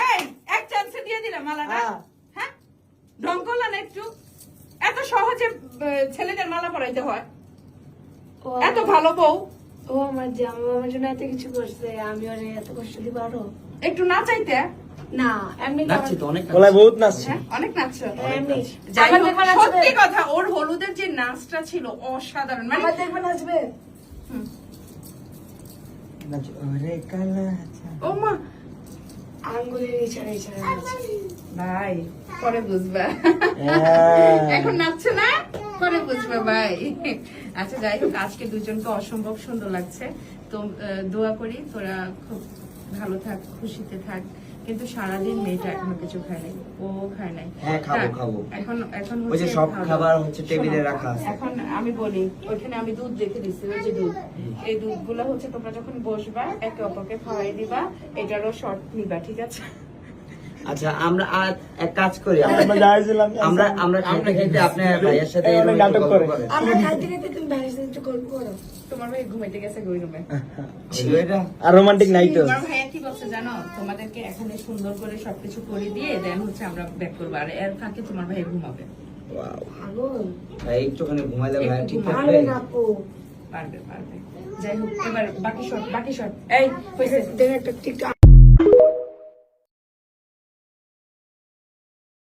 এই এক চান্সে দিয়ে দিলাম মালাটা। হ্যাঁ ঢং করলা না একটু? এত সহজে ছেলেদের মালা পরাইতে হয়? এত ভালো বউ, ও আমার জামা আমার জন্য এত কিছু করছে, আমি ওরে এত কষ্ট দিব আরো? একটু নাচাইতে? না এমনি নাচছি তো অনেক, গলায় বহুত নাচছে। হ্যাঁ, অনেক নাচছো। এমনি যাই আমার হোক, দেখবে নাচবে? সত্যি কথা ওর হলুদের যে নাচটা ছিল অসাধারণ। মানে আমার দেখবে নাচবে? ওরে কালা ও মা আঙ্গুলের ইশারা ইশারা নাচে। ভাই পরে বুঝবা, হ্যাঁ। এখন নাচছে না, পরে বুঝবে ভাই। আচ্ছা যাই হোক, আজকে দুজনকে অসম্ভব সুন্দর লাগছে। তো দোয়া করি তোরা খুব ভালো থাক, খুশিতে থাক। কিন্তু সারাদিন মেয়েটা এখনো কিছু খায় নাই, ও খায় নাই। হ্যাঁ, খাবো। এখন ওই যে হচ্ছে সব খাবো। খাবার হচ্ছে টেবিলে শোনো, রাখা আছে। এখন আমি বলি, ওইখানে আমি দুধ রেখে দিচ্ছি, ওই যে দুধ, এই দুধগুলো হচ্ছে তোমরা যখন বসবা একে অপরকে খাওয়াই দিবা, এটারও শর্ট নিবা, ঠিক আছে? আচ্ছা আমরা আর এক কাজ করি, আমরা যাইছিলাম আমরা খাইতে খাইতে আপনার ভাইয়ের সাথে এই অনেক নাটক করে। আমরা খাইতে খাইতে তুমি ভাইয়ের সাথে একটু গল্প করো। তোমার ভাই ঘুমাইতে গেছে ওই রুমে। আর রোমান্টিক নাইট। তোমার ভাইয়া কি বলছে জানো? তোমাদেরকে এখানে সুন্দর করে সবকিছু করে দিয়ে দেন হচ্ছে আমরা ব্যাক করবো, আর এর ফাঁকে তোমার ভাই ঘুমাবে। পাগল ভাই একটুখানি ঘুমাইলে ভাই ঠিক পারবে থাকবে। না আপু। পারবে পারবে। যাই হোক, এবার বাকি শট এই হয়েছে। দেখে একটা টিকটক